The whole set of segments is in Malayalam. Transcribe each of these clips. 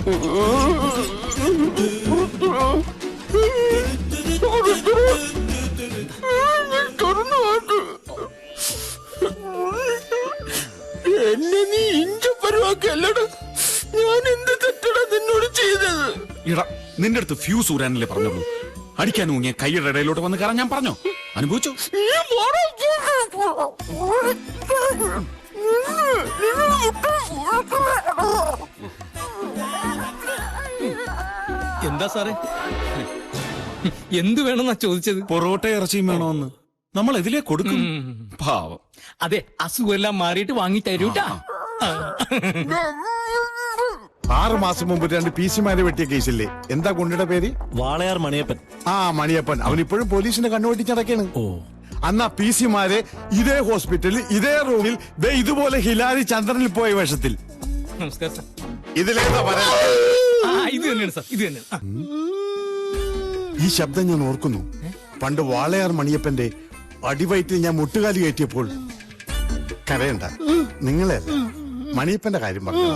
എന്നെ നീ ഇഞ്ചപ്പരുവാക്കല്ലടാ. ഞാൻ എന്ത് തെറ്റടാ നിന്നോട് ചെയ്തത്? ഇടാ, നിന്റെ അടുത്ത് ഫ്യൂസ് ഊരാനല്ലേ പറഞ്ഞുള്ളൂ. അടിക്കാൻ ഊങ്ങിയ കൈയുടെ ഇടയിലോട്ട് വന്ന് കയറാൻ ഞാൻ പറഞ്ഞോ? അനുഭവിച്ചോ? എന്താ സാറേ, എന്ത് വേണമെന്നാ ചോദിച്ചത്? പൊറോട്ട ഇറച്ചിയും വേണോന്ന്. നമ്മൾ ഇതിലേ കൊടുക്കും. പാവം. അതെ, അസുഖമെല്ലാം മാറിയിട്ട് വാങ്ങി തരൂട്ടാ. 6 മാസം മുമ്പ് 2 PC-മാരെ വെട്ടിയ കേസില്ലേ, എന്താ ഗുണ്ടയുടെ പേര്? വാളയാർ മണിയപ്പൻ. മണിയപ്പൻ. അവൻ ഇപ്പോഴും പോലീസിന്റെ കണ്ണുവെട്ടിച്ചടക്കാണ്. അന്നാ PC-മാരെ ഇതേ ഹോസ്പിറ്റലിൽ ഇതേ റൂമിൽ ഇതുപോലെ ഹിലാരി ചന്ദ്രനിൽ പോയ വേഷത്തിൽ. നമസ്കാരം സാർ. ഇതിലേതാ ഇത് തന്നെയാണ് സാർ, ഇത് തന്നെയാണ്. ഈ ശബ്ദം ഞാൻ ഓർക്കുന്നു. പണ്ട് വാളയാർ മണിയപ്പന്റെ അടിവയറ്റിൽ ഞാൻ മുട്ടുകാലി കയറ്റിയപ്പോൾ. കരയണ്ട, നിങ്ങളെ മണിയപ്പന്റെ കാര്യം പറഞ്ഞു.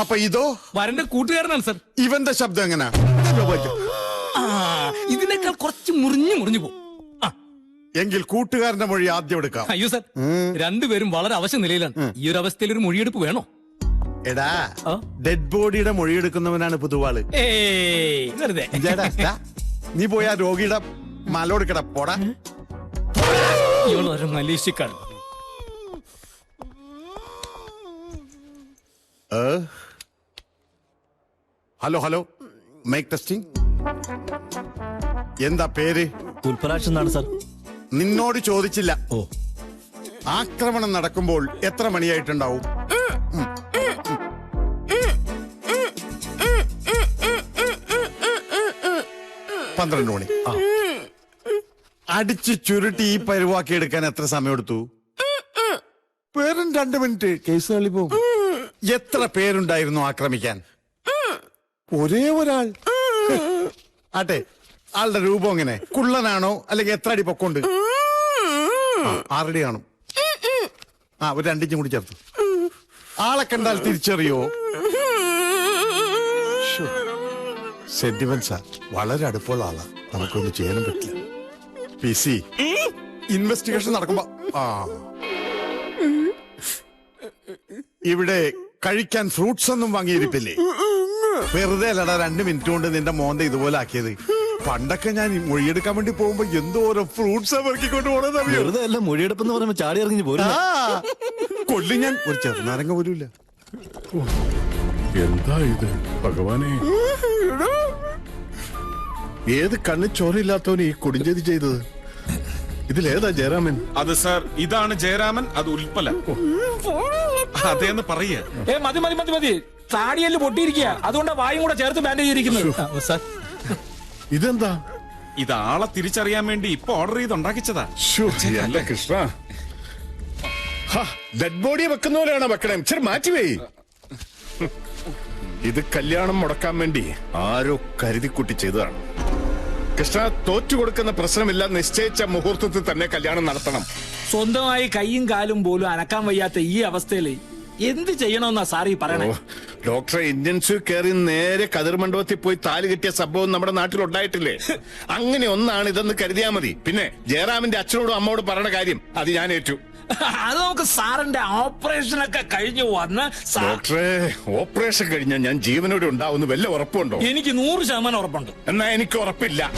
അപ്പൊ ഇതോ വരന്റെ കൂട്ടുകാരനാണ് സാർ. ഇവന്റെ ശബ്ദം എങ്ങനാ? ഇതിനേക്കാൾ കുറച്ച് മുറിഞ്ഞു പോകും. എങ്കിൽ കൂട്ടുകാരന്റെ മൊഴി ആദ്യം എടുക്കാം. അയ്യോ സാർ, രണ്ടുപേരും വളരെ അവശ നിലയിലാണ്. ഈ ഒരു അവസ്ഥയിൽ ഒരു മൊഴിയെടുപ്പ് വേണോ? എടാ, ഡെഡ് ബോഡിയുടെ മൊഴിയെടുക്കുന്നവനാണ് പുതുവാള്. വെറുതെ നീ പോയി ആ രോഗിയുടെ മലോടുക്കട പോടാ. ഇവളൊരു മലേഷ്യക്കാണ്. Hello, mike testing. എന്താ പേര്? പുൽപ്പരാജ് എന്നാണ് സാർ. നിന്നോട് ചോദിച്ചില്ല. ആക്രമണം നടക്കുമ്പോൾ എത്ര മണിയായിട്ടുണ്ടാവും? 12 മണി. അടിച്ചു ചുരുട്ടി ഈ പരുവാക്കി എടുക്കാൻ എത്ര സമയം എടുത്തു? പേരും 2 മിനിറ്റ്. കേസ് തള്ളി പോകും. എത്ര പേരുണ്ടായിരുന്നു ആക്രമിക്കാൻ? ഒരേ ഒരാൾ. ആട്ടെ, ആളുടെ രൂപം എങ്ങനെ? കുള്ളനാണോ അല്ലെങ്കിൽ എത്ര അടി പൊക്കമുണ്ട്? 6 അടി കാണും. ഒരു 2 ഇഞ്ചും കൂടി ചേർത്തു. ആളെ കണ്ടാൽ തിരിച്ചറിയോ? സെന്റിമെന്റ്സാ. വളരെ അടുപ്പമുള്ള ആളാ. നമുക്കൊന്നും ചെയ്യാനും പറ്റില്ല. PC ഇൻവെസ്റ്റിഗേഷൻ നടക്കുമ്പോ ഇവിടെ കഴിക്കാൻ ഫ്രൂട്ട്സ് ഒന്നും വാങ്ങിയിരിപ്പില്ലേ? വെറുതെ അല്ലടാ 2 മിനിറ്റ് കൊണ്ട് നിന്റെ മോന്ത ഇതുപോലെ ആക്കിയത്. പണ്ടൊക്കെ ഞാൻ മൊഴിയെടുക്കാൻ വേണ്ടി പോകുമ്പോ എന്തോരോ ഫ്രൂട്ട്സ് പെറുക്കിക്കൊണ്ട് പോണെന്ന് അറിയോ? വെറുതെ അല്ല, മൊഴിയെടുപ്പെന്ന് പറയുമ്പോ ചാടി ഇറങ്ങി പോരും. കൊല്ലി ഞാൻ ഒരു ചെറുനാരങ്ങ പോലുമില്ല. എന്താ ഇത് ഭഗവാനെ? ഏത് കണ്ണ് ചോരയില്ലാത്തവന് ഈ കൊടുംചെയ്തി ചെയ്തത്? ഇതിലേതാ ജയരാമൻ? അത് സാർ, ഇതാണ് ജയരാമൻ, അത് ഉൽപ്പല. അതേന്ന് പറയ. മതി. താടിയല് പൊട്ടിയിരിക്കുക, അതുകൊണ്ടാ വായും കൂടെ ചേർത്ത് ബാൻഡേജ് ചെയ്തിരിക്കുന്നത്. ഇതെന്താ? ഇത് ആളെ തിരിച്ചറിയാൻ വേണ്ടി ഇപ്പൊ ഓർഡർ ചെയ്ത് ഉണ്ടാക്കിച്ചതാ. അല്ല കൃഷ്ണ, ഡെഡ് ബോഡി വെക്കുന്നവരാണോ വെക്കണേ? ഇച്ചിരി മാറ്റിവേ. ഇത് കല്യാണം മുടക്കാൻ വേണ്ടി ആരോ കരുതിക്കുട്ടി ചെയ്തതാണ്. കൃഷ്ണ, തോറ്റു കൊടുക്കുന്ന പ്രശ്നമില്ല. നിശ്ചയിച്ച മുഹൂർത്തത്തിൽ തന്നെ കല്യാണം നടത്തണം. സ്വന്തമായി കൈയും കാലും പോലും അനക്കാൻ വയ്യാത്ത ഈ അവസ്ഥയിൽ എന്ത് ചെയ്യണമെന്നാ സാറി പറയണേ? ഡോക്ടറെ, ഇന്റൻസീവ് കെയറിൽ നേരെ കതിർമണ്ഡപത്തിൽ പോയി താലി കെട്ടിയ സംഭവം നമ്മുടെ നാട്ടിൽ ഉണ്ടായിട്ടില്ലേ? അങ്ങനെ ഒന്നാണ് ഇതെന്ന് കരുതിയാ മതി. പിന്നെ ജയറാമിന്റെ അച്ഛനോടും അമ്മയോടും പറയണ കാര്യം അത് ഞാൻ ഏറ്റു. അത് നമുക്ക് സാറിന്റെ ഓപ്പറേഷനൊക്കെ കഴിഞ്ഞു വന്ന്. ഡോക്ടറെ, ഓപ്പറേഷൻ കഴിഞ്ഞാൽ ഞാൻ ജീവനോടെ ഉണ്ടാവുന്ന വല്ല ഉറപ്പുണ്ടോ? എനിക്ക് 100% ഉറപ്പുണ്ട്. എന്നാ എനിക്ക് ഉറപ്പില്ല.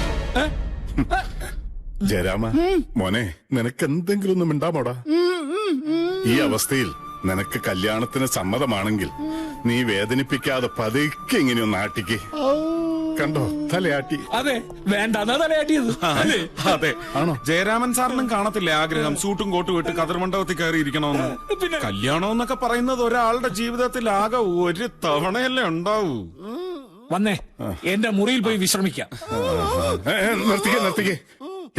ജയരാമ മോനെ, നിനക്ക് എന്തെങ്കിലും ഒന്നും ഉണ്ടാമോടാ? ഈ അവസ്ഥയിൽ നിനക്ക് കല്യാണത്തിന് സമ്മതമാണെങ്കിൽ നീ വേദനിപ്പിക്കാതെ പതുക്കെ ഇങ്ങനെയൊന്ന് ആട്ടിക്ക്. കണ്ടോ, തലയാട്ടി. അതെ, വേണ്ട തലയാട്ടിയത്. അതെ, ആണോ? ജയരാമൻ സാറിനും കാണത്തില്ലേ ആഗ്രഹം സൂട്ടും കോട്ടും ഇട്ട് കതിർമണ്ഡപത്തിൽ കയറി ഇരിക്കണമെന്ന്? കല്യാണം എന്നൊക്കെ പറയുന്നത് ഒരാളുടെ ജീവിതത്തിൽ ആകെ ഒരു തവണയല്ലേ ഉണ്ടാവൂ. വന്നേ, എന്റെ മുറിയിൽ പോയി വിശ്രമിക്കാം. നിർത്തിക്കേ.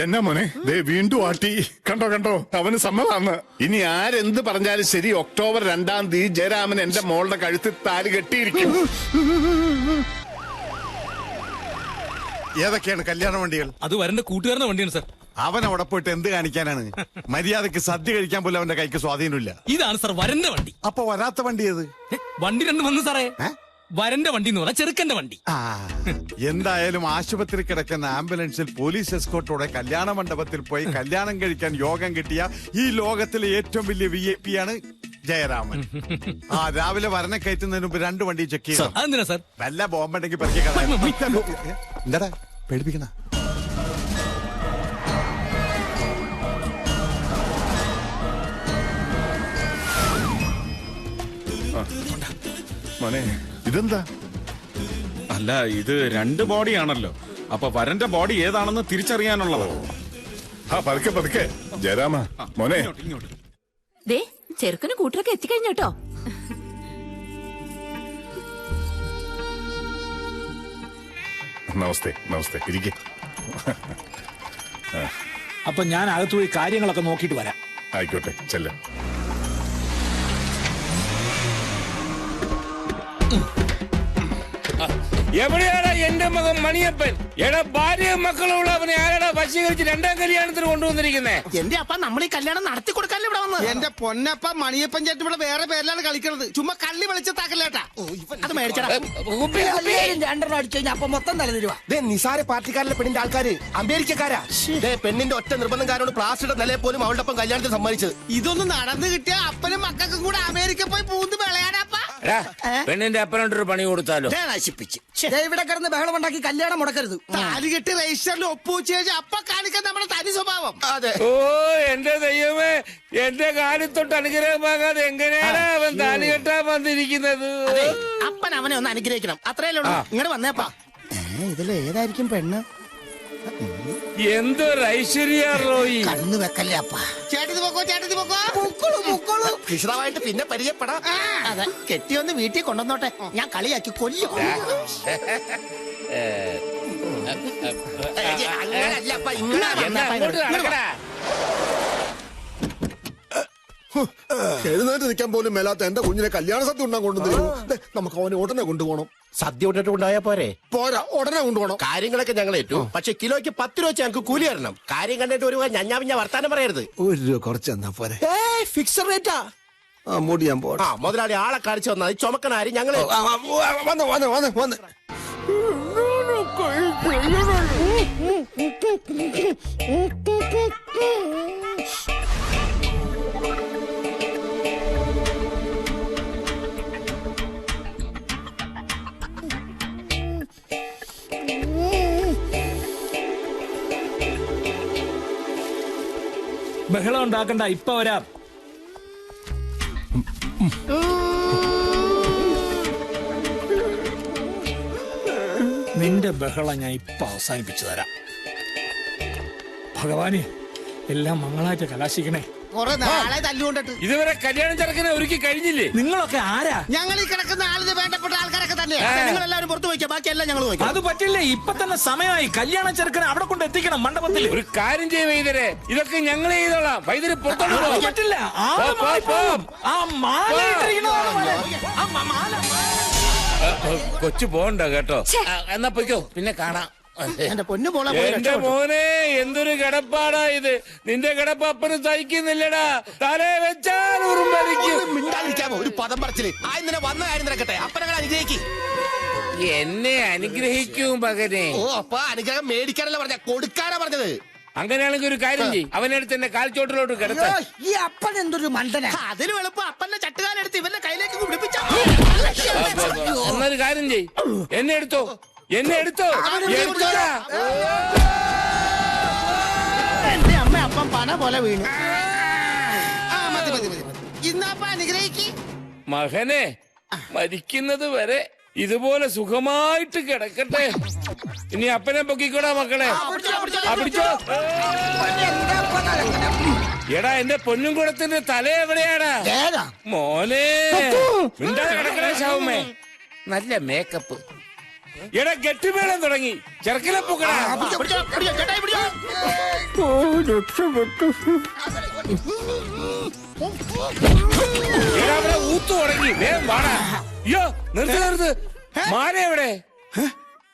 എന്നാ മോനെ, ദേ വീണ്ടും ആട്ടി. കണ്ടോ, അവന് സമ്മതമാണ്. ഇനി ആരെന്ത് പറഞ്ഞാലും ശരി, ഒക്ടോബർ 2-ാം തീയതി ജയരാമൻ എന്റെ മോളുടെ കഴുത്തിൽ താലി കെട്ടിയിരിക്കും. ഏതൊക്കെയാണ് കല്യാണ വണ്ടികൾ? അത് വരന്റെ കൂട്ടുകാരന്റെ വണ്ടിയാണ് സാർ. അവൻ അവിടെ പോയിട്ട് എന്ത് കാണിക്കാനാണ്? മര്യാദക്ക് സദ്യ കഴിക്കാൻ പോലും അവന്റെ കൈക്ക് സ്വാധീനമില്ല. ഇതാണ് സാർ വരന്റെ വണ്ടി. അപ്പൊ വരാത്ത വണ്ടി ഏത്? വണ്ടി 2 വന്നു സാറേ. വരന്റെ വണ്ടി എന്ന് പറഞ്ഞാൽ ചെറുക്കന്റെ വണ്ടി. ആ, എന്തായാലും ആശുപത്രി കിടക്കുന്ന ആംബുലൻസിൽ പോലീസ് എസ്കോർട്ടോടെ കല്യാണ മണ്ഡപത്തിൽ പോയി കല്യാണം കഴിക്കാൻ യോഗം കിട്ടിയ ഈ ലോകത്തിലെ ഏറ്റവും വലിയ VIP ആണ് ജയരാമൻ. ആ, രാവിലെ വരനെ കയറ്റുന്നതിന് മുമ്പ് 2 വണ്ടി ചെക്ക് ചെയ്തു. അതെന്തിനാ സാർ? വല്ല ബോംബുണ്ടെങ്കിൽ പെറുക്കി എന്താടാ പേടിപ്പിക്കണ? മോനെ ഇതെന്താ? അല്ല, ഇത് 2 ബോഡിയാണല്ലോ. അപ്പൊ വരന്റെ ബോഡി ഏതാണെന്ന് തിരിച്ചറിയാനുള്ളതോ? ആ പതുക്കെ പതുക്കെ. ജയരാമ മോനെ, ഇങ്ങോട്ട്. ദേ ചെറുക്കന് കൂട്ടരൊക്കെ എത്തിക്കഴിഞ്ഞോട്ടോ. നമസ്തേ നമസ്തേ, ഇരിക്കെ. അപ്പൊ ഞാൻ അകത്ത് പോയി കാര്യങ്ങളൊക്കെ നോക്കിയിട്ട് വരാം. ആയിക്കോട്ടെ, ചെല്ല. എവിടെയാടാ എന്റെ മകൻ മണിയപ്പൻ? എടാ ഭാര്യയും മക്കളുള്ള അവനെ ആരാടാ വശീകരിച്ച് 2ാം കല്യാണത്തിന് കൊണ്ടുവന്നിരിക്കുന്നേ? എന്റെ അപ്പ നമ്മൾ ഈ കല്യാണം നടത്തി കൊടുക്കാല്ലേ ഇവിടെ വന്ന്. എന്റെ പൊന്നപ്പ മണിയപ്പൻ ചേട്ടൻ ഇവിടെ വേറെ പേരിലാണ് കളിക്കുന്നത്. ചുമ്മാ കള്ളി വെളിച്ചത്താക്കല്ലേട്ടാ. അത് മേടിച്ചടാ. രണ്ടെണ്ണം അടിച്ചു കഴിഞ്ഞാൽ അപ്പൊ മൊത്തം തലതിരുവാ. നിസാര പാർട്ടിക്കാരിലെ പെണ്ണിന്റെ ആൾക്കാര് അമേരിക്കക്കാരാ. പെണ്ണിന്റെ ഒറ്റ നിർബന്ധക്കാരോട് പ്ലാസ്റ്റിയുടെ നിലയെ പോലും അവളുടെ ഒപ്പം കല്യാണത്തിന് സമ്മതിച്ചത്. ഇതൊന്നും നടന്നു കിട്ടിയ അപ്പനും മക്കൾക്കും കൂടെ അമേരിക്ക പോയി പൂന്ത് വിളയാനാപ്പ. പെണ്ണിന്റെ അപ്പനോട്ടൊരു പണി കൊടുത്താലോ? നശിപ്പിച്ച് ഇവിടെ കിടന്ന് ബഹളം ഉണ്ടാക്കി കല്യാണം മുടക്കരുത്. താലികെട്ട് രജിസ്റ്ററിൽ ഒപ്പുവെച്ച് കഴിഞ്ഞാൽ അപ്പ കാണിക്കാൻ നമ്മുടെ തനി സ്വഭാവം. അതെ. ഓ എന്റെ ദൈവമേ, എന്റെ കാലിത്തൊട്ട് അനുഗ്രഹമാകാതെ എങ്ങനെയാണ് അവൻ താലി കെട്ടാൻ വന്നിരിക്കുന്നത്? അപ്പൻ അവനെ ഒന്ന് അനുഗ്രഹിക്കണം, അത്രയല്ലേ ഉള്ളൂ. ഇങ്ങോട്ട് വന്നേപ്പാ. ഇതിൽ ഏതായിരിക്കും പെണ്ണ്? എന്തൊരു ഐശ്വര്യ റോയി. കണ്ണ് വെക്കല്ലേ അപ്പ. ചേട്ടത്തി പൊക്കോ, ചേട്ടത്തി പൊക്കോ. വിശദമായിട്ട് പിന്നെ പരിചയപ്പെടാം. അതെ, കെട്ടിയൊന്ന് വീട്ടിൽ കൊണ്ടുവന്നോട്ടെ. ഞാൻ കളിയാക്കി കൊല്ലും. അങ്ങനല്ല അപ്പ, ഇങ്ങനെ എഴുന്നേറ്റ് നിൽക്കാൻ പോലും മേലാത്ത എന്റെ കുഞ്ഞിനെ കല്യാണ സദ്യ ഉണ്ടാൻ കൊണ്ടുവന്നു. നമുക്ക് അവനെ ഉടനെ കൊണ്ടുപോകണം. സദ്യ വിട്ടിട്ട് ഉണ്ടായാ പോരെ? പോരാ, ഉടനെ കൊണ്ടുപോകണം. കാര്യങ്ങളൊക്കെ ഞങ്ങൾ ഏറ്റു. പക്ഷെ കിലോയ്ക്ക് 10 രൂപ ഞങ്ങൾക്ക് കൂലി തരണം. കാര്യം കണ്ടിട്ട് ഒരു ഞഞ്ഞാ വർത്താനം പറയരുത്. 1 രൂപ കുറച്ച് തന്നാ പോരെ? ഫിക്സഡ് റേറ്റാ. മൂടി ഞാൻ പോരാ. മുതലാളി ആളെ കാണിച്ചു വന്നാൽ ചുമക്കനാരി ഞങ്ങള് വന്ന് ബഹളം ഉണ്ടാക്കണ്ട, ഇപ്പൊ വരാം. നിന്റെ ബഹളം ഞാൻ ഇപ്പൊ അവസാനിപ്പിച്ചു തരാം. ഭഗവാനെ, എല്ലാം മംഗളായിട്ട് കലാശിക്കണേ. കുറെ നാളെ തല്ലുകൊണ്ടിട്ട് ഇതുവരെ കല്യാണം ചെറുക്കനെ ഒരുക്കി കഴിഞ്ഞില്ലേ? നിങ്ങളൊക്കെ ആരാ? ഞങ്ങൾ ഈ കിടക്കുന്ന ആളിന് വേണ്ടപ്പെട്ട ആൾക്കാരൊക്കെ തന്നെയാണ്. നിങ്ങൾ എല്ലാവരും പുറത്തു വയ്ക്കാം, ബാക്കിയെല്ലാം ഞങ്ങൾ വയ്ക്കാം. അത് പറ്റില്ലേ, ഇപ്പൊ തന്നെ സമയമായി. കല്യാണ ചെറുക്കനെ അവിടെ കൊണ്ട് എത്തിക്കണം, മണ്ഡപത്തിൽ. ഒരു കാര്യം ചെയ്യ വൈദ്യരെ, ഇതൊക്കെ ഞങ്ങൾ ചെയ്തോളാം. വൈദ്യര് പുറത്തോട്ട് അത് പോ. പറ്റില്ല. ആള് മാറിപ്പോകും. ആ മാല ഇട്ടിരിക്കുന്നതാണ് മാല. ആ മാല. കൊച്ചു പോണ്ട കേട്ടോ. എന്നാ പൊയ്ക്കോ, പിന്നെ കാണാം. എന്റെ പൊന്നു പോളെ എന്റെ മോനെ, എന്തൊരു കിടപ്പാടാ ഇത്. നിന്റെ കിടപ്പ് അപ്പന് സഹിക്കുന്നില്ലടാ. തലേ വെച്ചാൽ ഉറുമ്പരിക്കും. മിണ്ടാതിരിക്കാമോ? ഒരു പദം പറച്ചില്. ഇന്നലെ വന്ന കാര്യം നടക്കട്ടെ. അപ്പനങ്ങൾ അനുഗ്രഹിക്കും. എന്നെ അനുഗ്രഹിക്കും മകനെ. ഓ അപ്പ അനുഗ്രഹം മേടിക്കാനല്ല പറഞ്ഞ, കൊടുക്കാനാ പറഞ്ഞത്. അങ്ങനെയാണെങ്കിൽ ഒരു കാര്യം ചെയ്യും, അവനെടുത്ത് എന്നെ കാൽച്ചോട്ടിലോട്ട് കിടത്ത. ഈ അപ്പൻ എന്തൊരു മണ്ടന. അതിന് എളുപ്പം അപ്പന്റെ ചട്ടുകാലെടുത്ത് ഇവന്റെ കയ്യിലേക്ക് പിടിപ്പിച്ച. എന്നൊരു കാര്യം ചെയ്, എന്നെ എടുത്തോ, എന്നെ എടുത്തോ, എടുത്തോടാ. എന്റെ അമ്മ അപ്പം പന പോലെ വീണു. മതി മതി മതി. ഇന്നപ്പ അനുഗ്രഹിക്ക് മകനെ. മരിക്കുന്നത് വരെ ഇതുപോലെ സുഖമായിട്ട് കിടക്കട്ടെ. ഇനി അപ്പനെ പൊക്കിക്കോടാ മക്കളെ. പിടിച്ചോ. എടാ, എന്റെ പൊന്നും കുടത്തിന്റെ തല എവിടെയാടാ മോനെ? മിണ്ടാതെ കിടക്കണേ ശവമേ. നല്ല മേക്കപ്പ്. എടാ, ഗെട്ടുമേളം തുടങ്ങി. ചെറുക്കനെ പൊക്കടാ. എടാ, അവിടെ ഊത്തു തുടങ്ങി. വേഗം വാടാ. അയ്യോ, നിർത്ത്. മാല എവിടെ?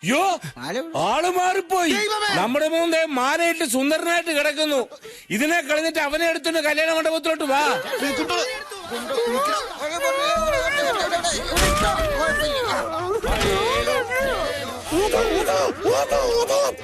യോ, ആള് മാറിപ്പോയി. നമ്മുടെ മുമ്പേ മാലയിട്ട് സുന്ദരനായിട്ട് കിടക്കുന്നു. ഇതിനെ കളഞ്ഞിട്ട് അവനെ എടുത്തിട്ട് കല്യാണ മണ്ഡപത്തിലോട്ട് വാ. ഊതു, ഊതു, ഊതു, ഊതു.